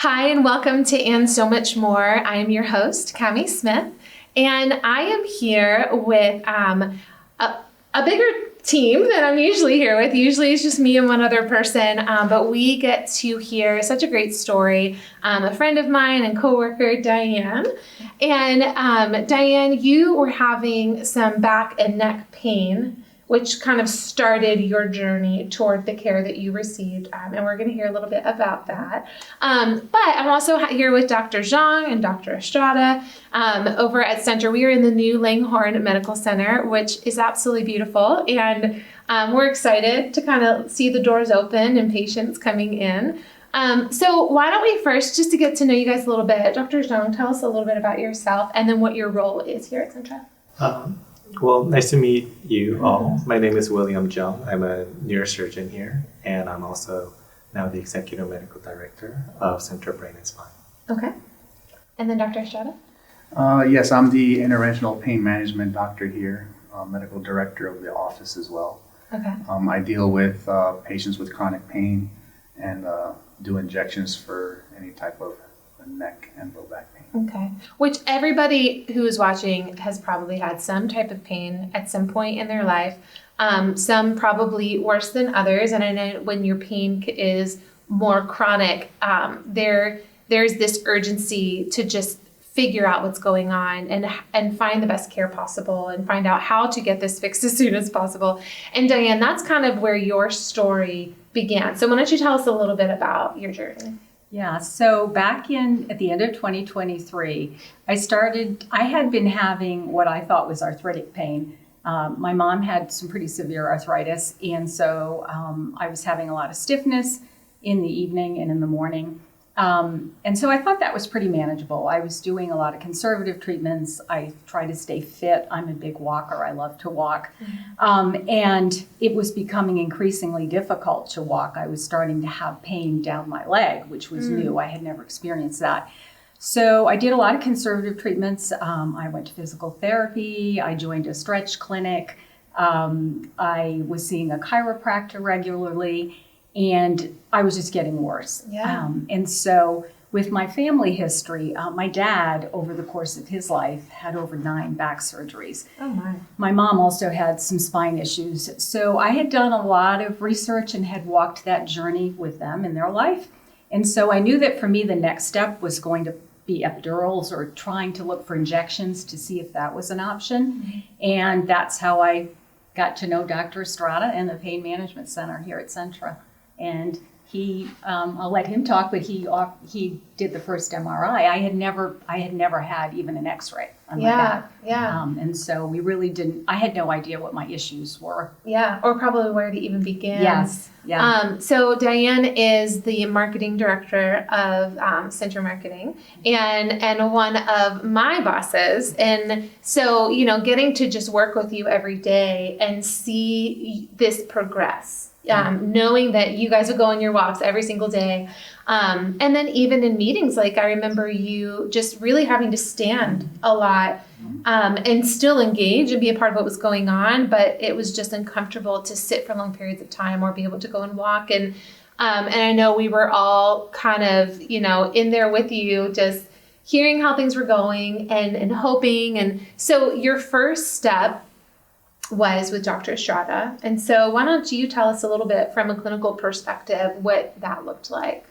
Hi, and welcome to And So Much More. I am your host, Cami Smith, and I am here with a bigger team than I'm usually here with. Usually it's just me and one other person, but we get to hear such a great story. A friend of mine and coworker, Diane. And Diane, you were having some back and neck pain, which kind of started your journey toward the care that you received, and we're going to hear a little bit about that. But I'm also here with Dr. Zhang and Dr. Estrada over at Center. We are in the new Langhorne Medical Center, which is absolutely beautiful, and we're excited to kind of see the doors open and patients coming in. So why don't we first, just to get to know you guys a little bit, Dr. Zhang, tell us a little bit about yourself and then what your role is here at Center. Well, nice to meet you all. My name is William Zhang. I'm a neurosurgeon here, and I'm also now the Executive Medical Director of Center Brain and Spine. Okay. And then Dr. Estrada? Yes, I'm the interventional pain management doctor here, medical director of the office as well. Okay. I deal with patients with chronic pain and do injections for any type of neck and low back pain. Okay. Which everybody who is watching has probably had some type of pain at some point in their life. Some probably worse than others. And I know when your pain is more chronic, there's this urgency to just figure out what's going on and find the best care possible and find out how to get this fixed as soon as possible. And Diane, that's kind of where your story began. So why don't you tell us a little bit about your journey? Yeah, so back at the end of 2023, I had been having what I thought was arthritic pain. My mom had some pretty severe arthritis, and so I was having a lot of stiffness in the evening and in the morning. And so I thought that was pretty manageable. I was doing a lot of conservative treatments. I try to stay fit. I'm a big walker. I love to walk. And it was becoming increasingly difficult to walk. I was starting to have pain down my leg, which was new. I had never experienced that. So I did a lot of conservative treatments. I went to physical therapy. I joined a stretch clinic. I was seeing a chiropractor regularly. And I was just getting worse. Yeah. And so with my family history, my dad, over the course of his life, had over 9 back surgeries. Oh, my. My mom also had some spine issues. So I had done a lot of research and had walked that journey with them in their life. And so I knew that for me, the next step was going to be epidurals or trying to look for injections to see if that was an option. Mm-hmm. And that's how I got to know Dr. Estrada and the Pain Management Center here at Centra. And he, I'll let him talk, but he did the first MRI. I had never had even an X-ray on my back. Yeah. And so we really didn't. I had no idea what my issues were. Yeah, or probably where to even begin. Yes. Yeah. So Diane is the marketing director of Center Marketing, and one of my bosses. And so getting to just work with you every day and see this progress. Knowing that you guys would go on your walks every single day. And then even in meetings, like I remember you just really having to stand a lot and still engage and be a part of what was going on, but it was just uncomfortable to sit for long periods of time or be able to go and walk. And I know we were all kind of, in there with you, just hearing how things were going and hoping. And so your first step was with Dr. Estrada. And so why don't you tell us a little bit from a clinical perspective what that looked like?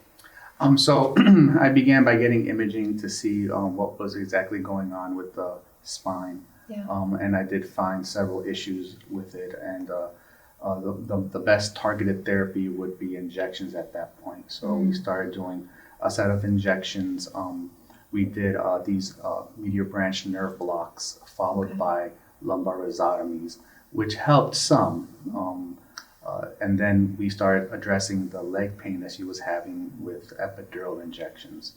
So I began by getting imaging to see what was exactly going on with the spine. Yeah. And I did find several issues with it. And the best targeted therapy would be injections at that point. So we started doing a set of injections. We did these medial branch nerve blocks followed by lumbar rhizotomies, which helped some. And then we started addressing the leg pain that she was having with epidural injections.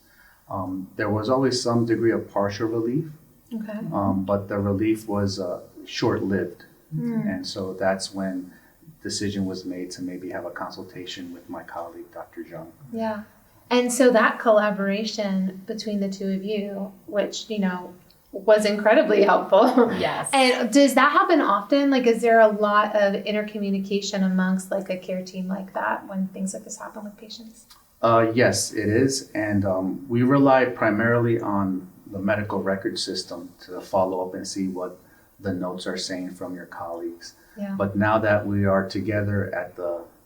There was always some degree of partial relief, but the relief was short-lived. And so that's when decision was made to maybe have a consultation with my colleague, Dr. Zhang. Yeah. And so that collaboration between the two of you, which, was incredibly helpful. Yes. And does that happen often? Like, is there a lot of intercommunication amongst like a care team like that when things like this happen with patients? Yes, it is. And we rely primarily on the medical record system to follow up and see what the notes are saying from your colleagues. Yeah. But now that we are together at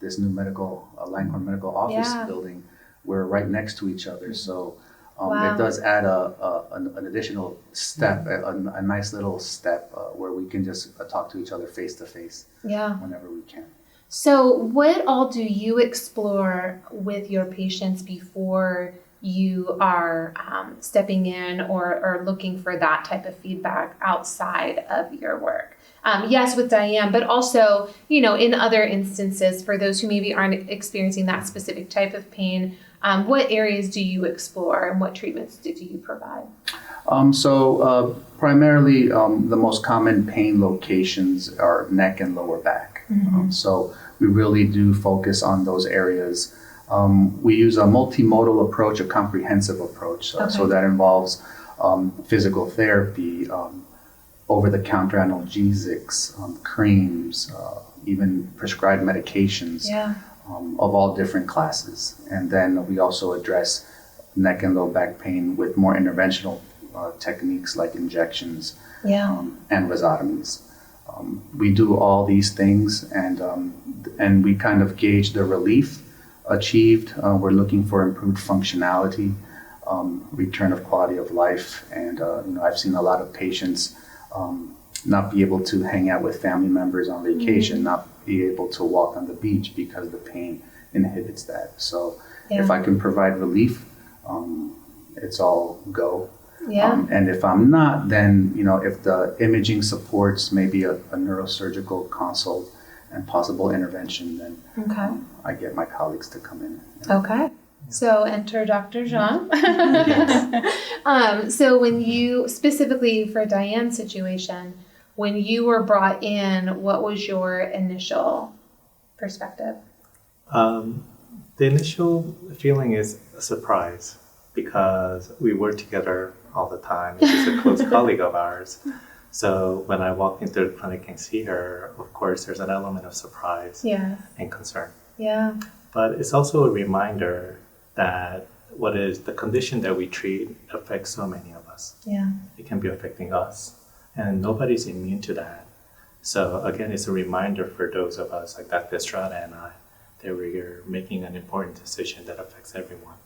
this new Langhorne Medical Office Yeah. building, we're right next to each other. So Wow. it does add an additional step, a nice little step where we can just talk to each other face to face Yeah. whenever we can. So, what all do you explore with your patients before you are stepping in or looking for that type of feedback outside of your work? Yes, with Diane, but also, in other instances, for those who maybe aren't experiencing that specific type of pain, what areas do you explore and what treatments do you provide? Primarily, the most common pain locations are neck and lower back. So we really do focus on those areas. We use a multimodal approach, a comprehensive approach. So that involves physical therapy, over-the-counter analgesics, creams, even prescribed medications of all different classes. And then we also address neck and low back pain with more interventional techniques like injections and rhizotomies. We do all these things, and we kind of gauge the relief achieved. We're looking for improved functionality, return of quality of life, and I've seen a lot of patients not be able to hang out with family members on vacation, not be able to walk on the beach because the pain inhibits that. So if I can provide relief, it's all go. And if I'm not, then if the imaging supports maybe a neurosurgical consult and possible intervention, then I get my colleagues to come in. Okay. So enter Dr. Jean. So when you, specifically for Diane's situation, when you were brought in, what was your initial perspective? The initial feeling is a surprise because we work together all the time. She's a close colleague of ours. So when I walk into the clinic and see her, of course, there's an element of surprise and concern. Yeah. But it's also a reminder that what is the condition that we treat affects so many of us. Yeah. It can be affecting us, and nobody's immune to that. So again, it's a reminder for those of us like Dr. Estrada and I that we're making an important decision that affects everyone.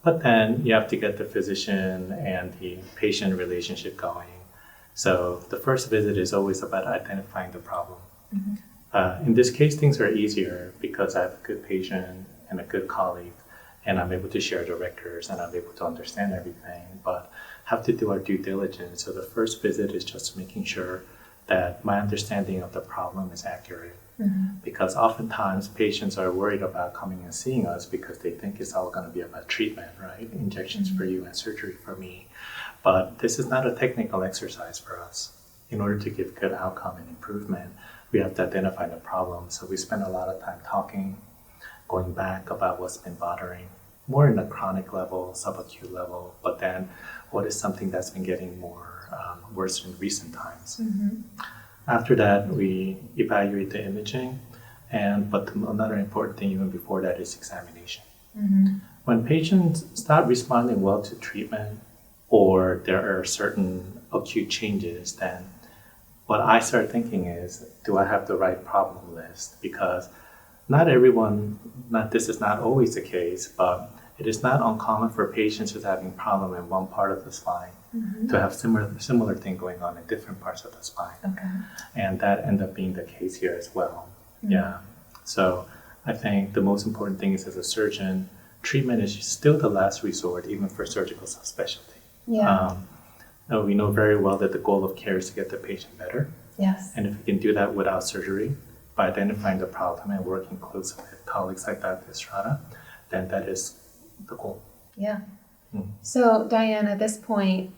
But then you have to get the physician and the patient relationship going. So the first visit is always about identifying the problem. In this case, things are easier because I have a good patient and a good colleague, and I'm able to share the records and I'm able to understand everything, but have to do our due diligence. So the first visit is just making sure that my understanding of the problem is accurate. Because oftentimes patients are worried about coming and seeing us because they think it's all going to be about treatment, right? Injections for you and surgery for me. But this is not a technical exercise for us. In order to give good outcome and improvement, we have to identify the problem. So we spend a lot of time talking, going back about what's been bothering, more in a chronic level, subacute level, but then what is something that's been getting more worse in recent times. After that, we evaluate the imaging, but another important thing even before that is examination. When patients start responding well to treatment, or there are certain acute changes, then what I start thinking is, do I have the right problem list? Because not everyone, this is not always the case, but it is not uncommon for patients who's having problem in one part of the spine to have similar thing going on in different parts of the spine. And that ended up being the case here as well. So I think the most important thing is, as a surgeon, treatment is still the last resort, even for surgical subspecialty. We know very well that the goal of care is to get the patient better. And if we can do that without surgery, by identifying the problem and working closely with colleagues like Dr. Estrada, then that is the goal. So Diane, at this point,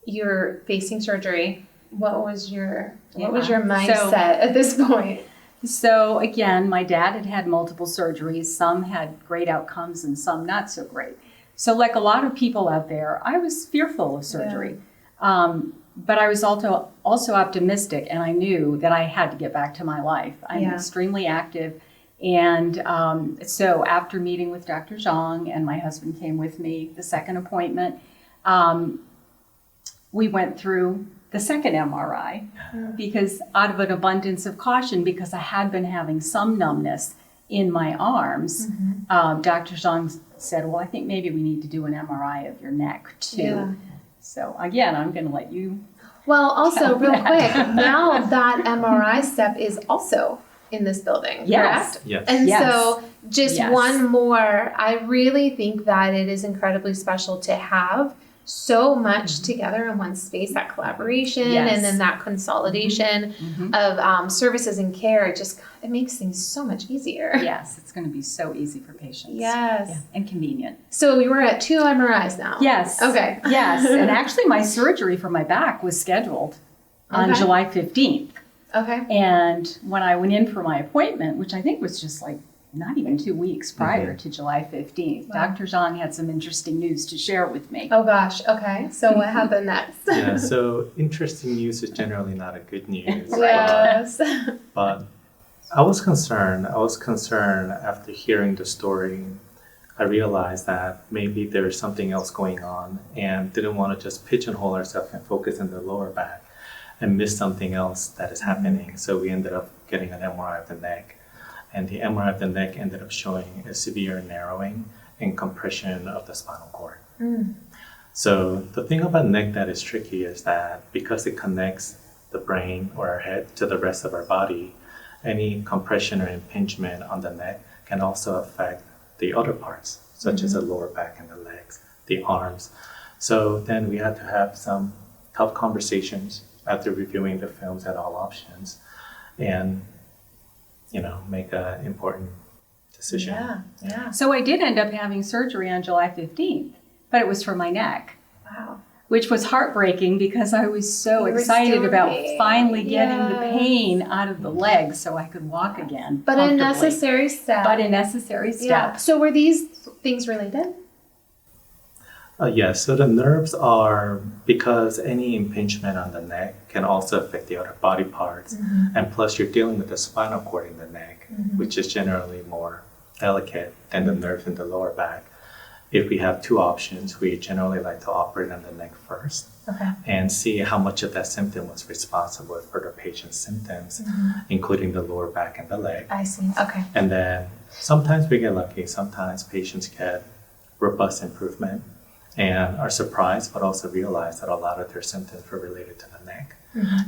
you're facing surgery. What was your mindset at this point? So again, my dad had multiple surgeries. Some had great outcomes and some not so great. So like a lot of people out there, I was fearful of surgery. But I was also optimistic, and I knew that I had to get back to my life. I'm extremely active, And so after meeting with Dr. Zhang, and my husband came with me the second appointment, we went through the second MRI because out of an abundance of caution, because I had been having some numbness in my arms, Dr. Zhang said, well, I think maybe we need to do an MRI of your neck too. Yeah. So again, I'm going to let you. Well, also real quick, now that MRI step is also in this building, Yes. correct? Yes. And Yes. so just Yes. one more, I really think that it is incredibly special to have so much together in one space, that collaboration Yes. and then that consolidation of services and care. It makes things so much easier. Yes, it's going to be so easy for patients. Yes. Yeah, and convenient. So we were at 2 MRIs now. Yes. Okay. Yes, and actually my surgery for my back was scheduled on Okay. July 15th. Okay. And when I went in for my appointment, which I think was just like not even 2 weeks prior to July 15th, Wow. Dr. Zhang had some interesting news to share with me. Oh gosh. Okay. So what happened next? Yeah, so interesting news is generally not a good news. Yes. But I was concerned. After hearing the story. I realized that maybe there's something else going on and didn't want to just pigeonhole ourselves and focus on the lower back and miss something else that is happening. So we ended up getting an MRI of the neck. And the MRI of the neck ended up showing a severe narrowing and compression of the spinal cord. So the thing about neck that is tricky is that because it connects the brain or our head to the rest of our body, any compression or impingement on the neck can also affect the other parts, such as the lower back and the legs, the arms. So then we had to have some tough conversations after reviewing the films at all options and, make an important decision. Yeah. So I did end up having surgery on July 15th, but it was for my neck, Wow. which was heartbreaking because I was so You were excited still about in finally getting the Yes. pain out of the legs so I could walk again. But a comfortably. necessary step. But a necessary step. Yeah. So were these things related? Yes, so the nerves are, because any impingement on the neck can also affect the other body parts. And plus you're dealing with the spinal cord in the neck, which is generally more delicate than the nerves in the lower back. If we have 2 options, we generally like to operate on the neck first Okay. and see how much of that symptom was responsible for the patient's symptoms, including the lower back and the leg. I see. Okay. And then sometimes we get lucky, sometimes patients get robust improvement and are surprised, but also realize that a lot of their symptoms were related to the neck.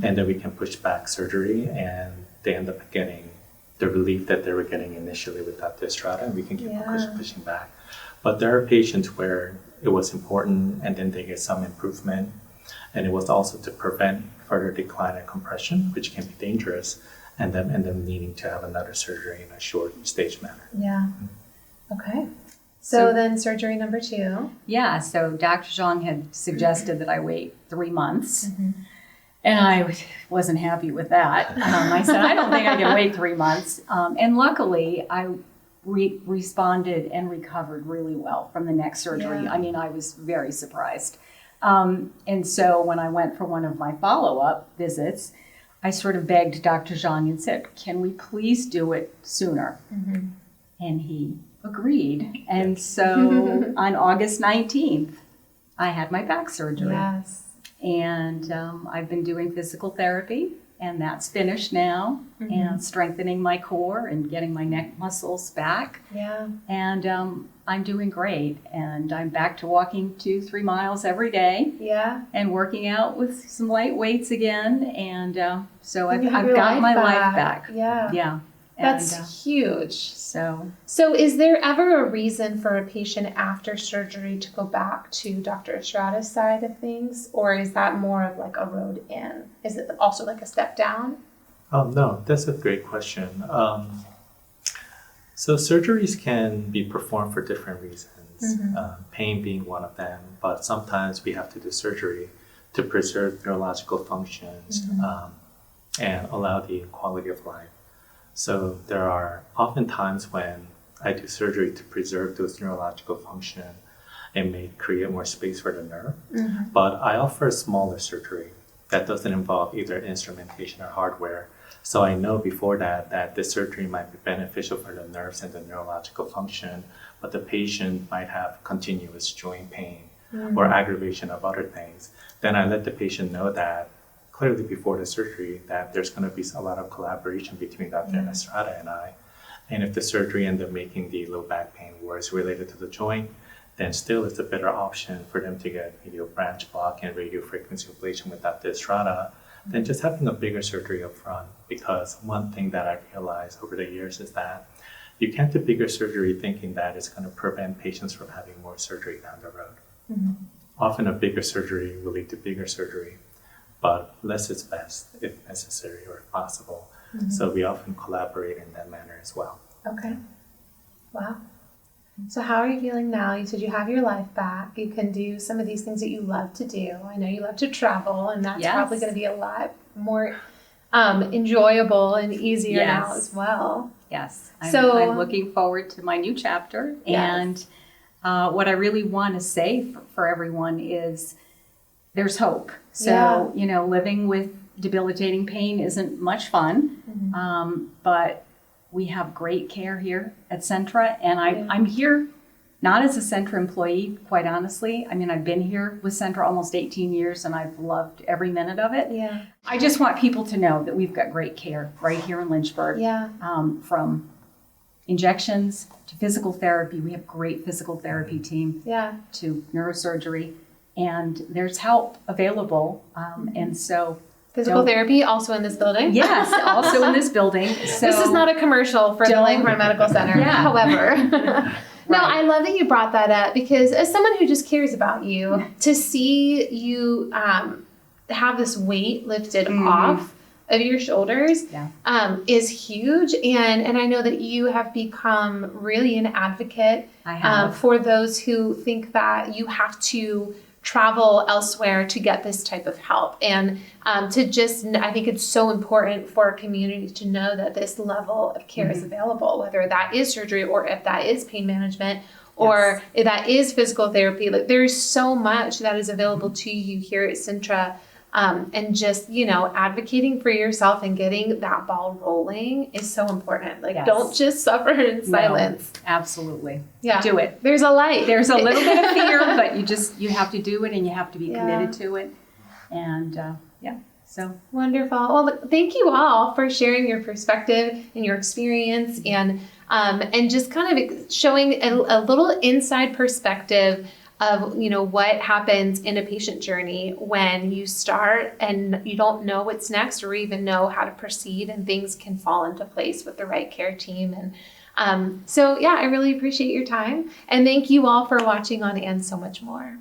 And then we can push back surgery and they end up getting the relief that they were getting initially without this strata, and we can keep pushing back. But there are patients where it was important and then they get some improvement, and it was also to prevent further decline and compression, which can be dangerous, and then end up needing to have another surgery in a short stage manner. Yeah. Okay. So then surgery number 2. Yeah, so Dr. Zhang had suggested that I wait 3 months. And I wasn't happy with that. I said, I don't think I can wait 3 months. And luckily, I responded and recovered really well from the neck surgery. Yeah. I mean, I was very surprised. And so when I went for one of my follow-up visits, I sort of begged Dr. Zhang and said, can we please do it sooner? And he agreed. And so on August 19th, I had my back surgery. Yes. And I've been doing physical therapy, and that's finished now, and strengthening my core and getting my neck muscles back. Yeah. And I'm doing great, and I'm back to walking 2-3 miles every day Yeah. and working out with some light weights again. And so And you have I've your got my life back. back. Yeah. Yeah. That's And, huge. so So is there ever a reason for a patient after surgery to go back to Dr. Estrada's side of things? Or is that more of like a road in? Is it also like a step down? No, that's a great question. So surgeries can be performed for different reasons, pain being one of them, but sometimes we have to do surgery to preserve neurological functions and allow the quality of life. So there are often times when I do surgery to preserve those neurological function and may create more space for the nerve. But I offer a smaller surgery that doesn't involve either instrumentation or hardware, So I know before that this surgery might be beneficial for the nerves and the neurological function, but the patient might have continuous joint pain or aggravation of other things. Then I let the patient know that clearly before the surgery that there's going to be a lot of collaboration between Dr. Estrada and I. And if the surgery ended up making the low back pain worse related to the joint, then still it's a better option for them to get medial branch block and radio frequency ablation with Dr. Estrada than just having a bigger surgery up front. Because one thing that I realized over the years is that you can't do bigger surgery thinking that it's going to prevent patients from having more surgery down the road. Often a bigger surgery will lead to bigger surgery, but less is best if necessary or if possible. So we often collaborate in that manner as well. Okay. Wow. So how are you feeling now? You said you have your life back. You can do some of these things that you love to do. I know you love to travel, and that's probably going to be a lot more enjoyable and easier now as well. Yes. I'm looking forward to my new chapter. And what I really want to say for everyone is there's hope. So, living with debilitating pain isn't much fun, but we have great care here at Centra, and I'm here not as a Centra employee, quite honestly. I mean, I've been here with Centra almost 18 years, and I've loved every minute of it. Yeah. I just want people to know that we've got great care right here in Lynchburg. Yeah. From injections to physical therapy. We have a great physical therapy team. Yeah. To neurosurgery, and there's help available, and so. Physical therapy also in this building? Yes, also in this building. So this is not a commercial for the Lakefront Medical Center, however. No, I love that you brought that up, because as someone who just cares about you, to see you have this weight lifted off of your shoulders is huge. And I know that you have become really an advocate for those who think that you have to travel elsewhere to get this type of help. And I think it's so important for our community to know that this level of care is available, whether that is surgery or if that is pain management or if that is physical therapy. Like, there's so much that is available to you here at Centra. And just, advocating for yourself and getting that ball rolling is so important. Like, don't just suffer in silence. No, absolutely. Yeah. Do it. There's a light. There's a little bit of fear, but you have to do it, and you have to be committed to it. And, so. Wonderful. Well, thank you all for sharing your perspective and your experience and just kind of showing a little inside perspective of, what happens in a patient journey when you start and you don't know what's next or even know how to proceed, and things can fall into place with the right care team. And I really appreciate your time, and thank you all for watching on And So Much More.